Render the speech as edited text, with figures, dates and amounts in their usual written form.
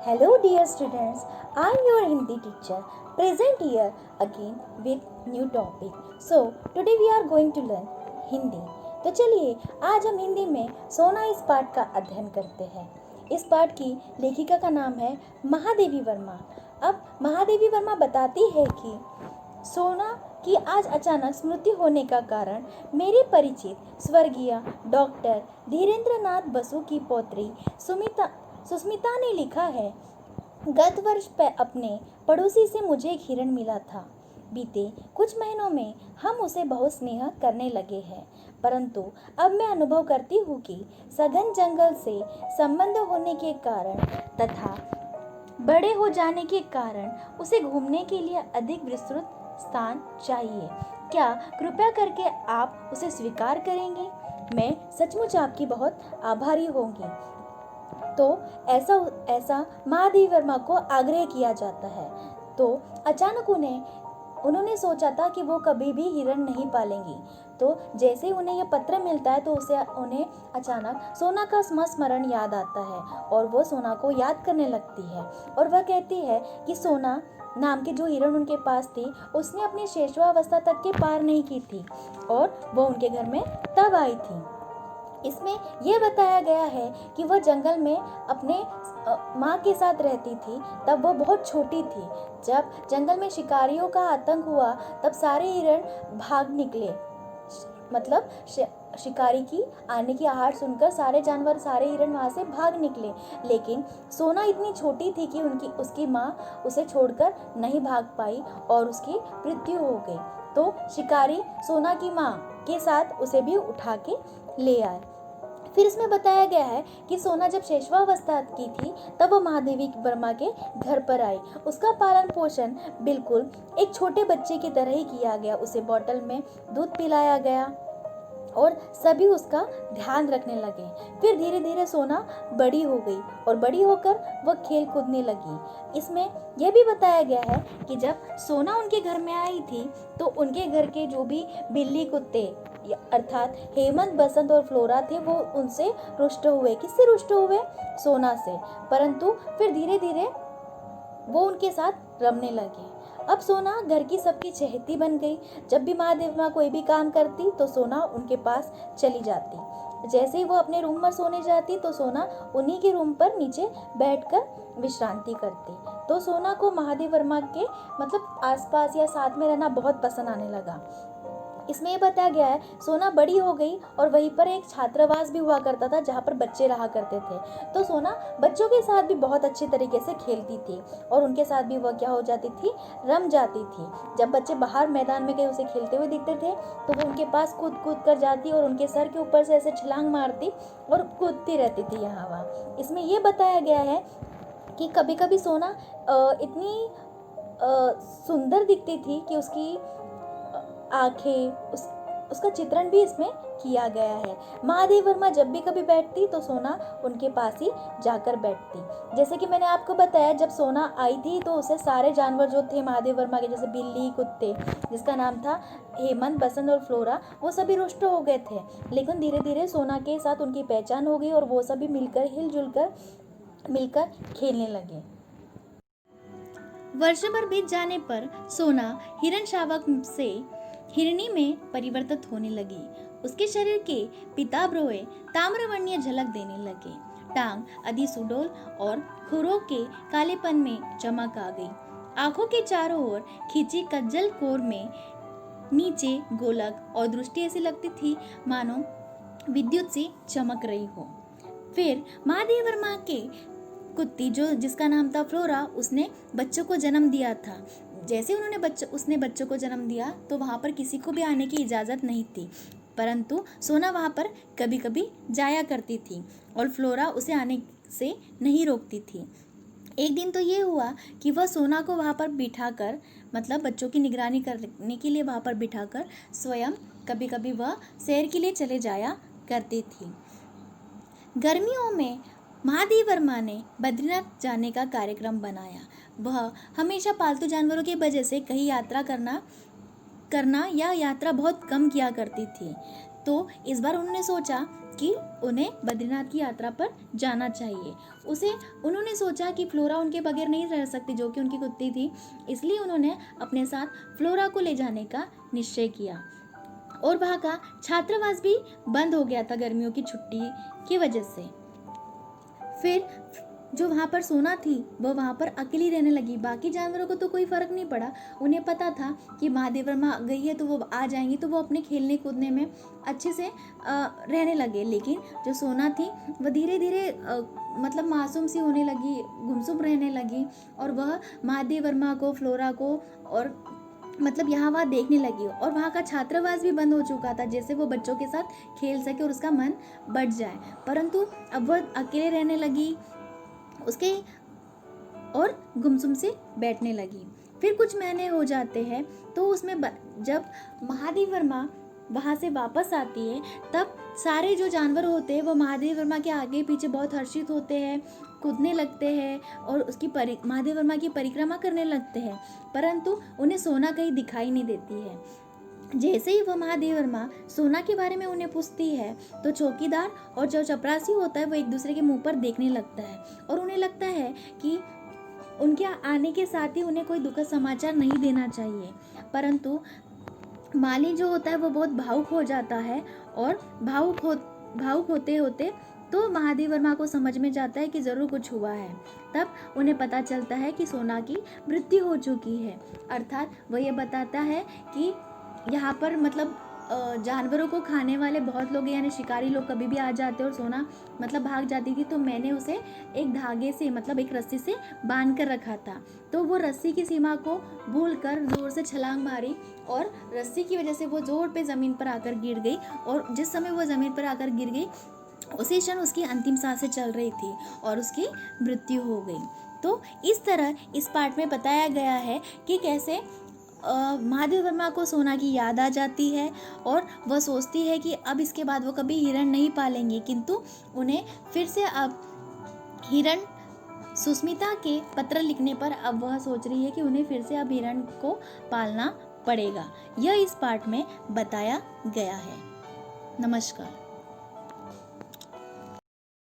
Hello dear students, I am your Hindi teacher present here again with new topic. So today we are going to learn Hindi. तो चलिए आज हम हिंदी में सोना इस पाठ का अध्ययन करते हैं। इस पाठ की लेखिका का नाम है महादेवी वर्मा। अब महादेवी वर्मा बताती है कि सोना की आज अचानक स्मृति होने का कारण मेरे परिचित स्वर्गीय डॉक्टर धीरेन्द्र नाथ बसु की पौत्री सुस्मिता ने लिखा है। गत वर्ष अपने पड़ोसी से मुझे एक हिरण मिला था। बीते कुछ महीनों में हम उसे बहुत स्नेह करने लगे हैं, परंतु अब मैं अनुभव करती हूँ कि सघन जंगल से संबंध होने के कारण तथा बड़े हो जाने के कारण उसे घूमने के लिए अधिक विस्तृत स्थान चाहिए। क्या कृपया करके आप उसे स्वीकार करेंगे? मैं सचमुच आपकी बहुत आभारी होंगी। तो ऐसा महादेवी वर्मा को आग्रह किया जाता है। तो अचानक उन्होंने सोचा था कि वो कभी भी हिरण नहीं पालेंगी। तो जैसे उन्हें यह पत्र मिलता है तो उन्हें अचानक सोना का स्मरण याद आता है और वो सोना को याद करने लगती है और वह कहती है कि सोना नाम की जो हिरण उनके पास थी उसने अपनी शैशवावस्था तक के पार नहीं की थी और वो उनके घर में तब आई थी। इसमें यह बताया गया है कि वह जंगल में अपने माँ के साथ रहती थी। तब वह बहुत छोटी थी। जब जंगल में शिकारियों का आतंक हुआ तब सारे हिरण भाग निकले। मतलब शिकारी की आने की आहट सुनकर सारे हिरण वहाँ से भाग निकले। लेकिन सोना इतनी छोटी थी कि उसकी माँ उसे छोड़कर नहीं भाग पाई और उसकी मृत्यु हो गई। तो शिकारी सोना की माँ के साथ उसे भी उठा के ले आए। फिर इसमें बताया गया है कि सोना जब शैशवावस्था की थी तब वो महादेवी वर्मा के घर पर आई। उसका पालन पोषण बिल्कुल एक छोटे बच्चे की तरह ही किया गया। उसे बोतल में दूध पिलाया गया और सभी उसका ध्यान रखने लगे। फिर धीरे धीरे सोना बड़ी हो गई और बड़ी होकर वह खेल कूदने लगी। इसमें यह भी बताया गया है कि जब सोना उनके घर में आई थी तो उनके घर के जो भी बिल्ली कुत्ते अर्थात हेमंत, बसंत और फ्लोरा थे वो उनसे रुष्ट हुए। किससे रुष्ट हुए? सोना से। परंतु फिर धीरे धीरे वो उनके साथ रमने लगे। अब सोना घर की सबकी चहेती बन गई। जब भी महादेवी माँ कोई भी काम करती तो सोना उनके पास चली जाती। जैसे ही वो अपने रूम में सोने जाती तो सोना उन्हीं के रूम पर नीचे बैठकर विश्रांति करती। तो सोना को महादेवी वर्मा के आसपास या साथ में रहना बहुत पसंद आने लगा। इसमें ये बताया गया है सोना बड़ी हो गई और वहीं पर एक छात्रावास भी हुआ करता था जहाँ पर बच्चे रहा करते थे। तो सोना बच्चों के साथ भी बहुत अच्छे तरीके से खेलती थी और उनके साथ भी वह क्या हो जाती थी, रम जाती थी। जब बच्चे बाहर मैदान में कहीं उसे खेलते हुए दिखते थे तो वो उनके पास कूद कर जाती और उनके सर के ऊपर से ऐसे छलांग मारती और कूदती रहती थी यहाँ वहाँ। इसमें यह बताया गया है कि कभी कभी सोना इतनी सुंदर दिखती थी कि उसकी आंखें उसका चित्रण भी इसमें किया गया है। महादेवी वर्मा जब भी कभी बैठती तो सोना उनके पास ही जाकर बैठती। जैसे कि मैंने आपको बताया जब सोना आई थी तो उसे सारे जानवर जो थे महादेवी वर्मा के, जैसे बिल्ली, कुत्ते जिसका नाम था हेमंत, बसंत और फ्लोरा, वो सभी रुष्ट हो गए थे। लेकिन धीरे धीरे सोना के साथ उनकी पहचान हो गई और वो सभी मिलकर खेलने लगे। वर्ष भर बीत जाने पर सोना हिरण शावक से हिरणी में परिवर्तित होने लगी। उसके शरीर के पीताम्बरों ताम्रवर्णीय झलक देने लगे। टांग आदि सुडौल और खुरों के कालेपन में चमक आ गई। आंखों के चारों ओर खींची कज्जल कोर में नीचे गोलक और दृष्टि ऐसी लगती थी मानो विद्युत से चमक रही हो। फिर महादेवी वर्मा के कुत्ती जिसका नाम था फ्लोरा, उसने बच्चों को जन्म दिया था। जैसे उसने बच्चों को जन्म दिया तो वहाँ पर किसी को भी आने की इजाज़त नहीं थी, परंतु सोना वहाँ पर कभी कभी जाया करती थी और फ्लोरा उसे आने से नहीं रोकती थी। एक दिन तो ये हुआ कि वह सोना को वहाँ पर बिठाकर बच्चों की निगरानी करने के लिए वहाँ पर बिठाकर स्वयं कभी कभी वह सैर के लिए चले जाया करती थी। गर्मियों में महादेवी वर्मा ने बद्रीनाथ जाने का कार्यक्रम बनाया। वह हमेशा पालतू जानवरों की वजह से कहीं यात्रा करना या यात्रा बहुत कम किया करती थी। तो इस बार उन्होंने सोचा कि उन्हें बद्रीनाथ की यात्रा पर जाना चाहिए। उन्होंने सोचा कि फ्लोरा उनके बगैर नहीं रह सकती, जो कि उनकी कुत्ती थी, इसलिए उन्होंने अपने साथ फ्लोरा को ले जाने का निश्चय किया। और वहाँ का छात्रावास भी बंद हो गया था गर्मियों की छुट्टी की वजह से। फिर जो वहाँ पर सोना थी वो वहाँ पर अकेली रहने लगी। बाकी जानवरों को तो कोई फ़र्क नहीं पड़ा, उन्हें पता था कि महादेव वर्मा गई है तो वो आ जाएंगी, तो वो अपने खेलने कूदने में अच्छे से रहने लगे। लेकिन जो सोना थी वह धीरे धीरे मतलब मासूम सी होने लगी, गुमसुम रहने लगी, और वह महादेव वर्मा को, फ्लोरा को और मतलब यहाँ वहाँ देखने लगी। और वहाँ का छात्रावास भी बंद हो चुका था, जैसे वो बच्चों के साथ खेल सके और उसका मन बढ़ जाए। परंतु अब वह अकेले रहने लगी उसके और गुमसुम से बैठने लगी। फिर कुछ महीने हो जाते हैं, तो उसमें जब महादेव वर्मा वहाँ से वापस आती है, तब सारे जो जानवर होते हैं वो महादेव वर्मा के आगे पीछे बहुत हर्षित होते हैं, कूदने लगते हैं और उसकी महादेव वर्मा की परिक्रमा करने लगते हैं। परंतु उन्हें सोना कहीं दिखाई नहीं देती है। जैसे ही वह महादेव वर्मा सोना के बारे में उन्हें पूछती है, तो चौकीदार और जो चपरासी होता है वो एक दूसरे के मुंह पर देखने लगता है, और उन्हें लगता है कि उनके आने के साथ ही उन्हें कोई दुखद समाचार नहीं देना चाहिए। परंतु माली जो होता है वो बहुत भावुक हो जाता है, और भावुक होते होते तो महादेव वर्मा को समझ में जाता है कि ज़रूर कुछ हुआ है। तब उन्हें पता चलता है कि सोना की मृत्यु हो चुकी है। अर्थात वह ये बताता है कि यहाँ पर मतलब जानवरों को खाने वाले बहुत लोग, यानी शिकारी लोग कभी भी आ जाते और सोना मतलब भाग जाती थी, तो मैंने उसे एक धागे से मतलब एक रस्सी से बांध कर रखा था। तो वो रस्सी की सीमा को भूलकर ज़ोर से छलांग मारी, और रस्सी की वजह से वो ज़ोर पे ज़मीन पर आकर गिर गई, और जिस समय वो ज़मीन पर आकर गिर गई उसी क्षण उसकी अंतिम सांसें चल रही थी और उसकी मृत्यु हो गई। तो इस तरह इस पार्ट में बताया गया है कि कैसे महादेव वर्मा को सोना की याद आ जाती है, और वह सोचती है कि अब इसके बाद वो कभी हिरण नहीं पालेंगे, किंतु उन्हें फिर से अब हिरण सुस्मिता के पत्र लिखने पर अब वह सोच रही है कि उन्हें फिर से अब हिरण को पालना पड़ेगा। यह इस पार्ट में बताया गया है। नमस्कार।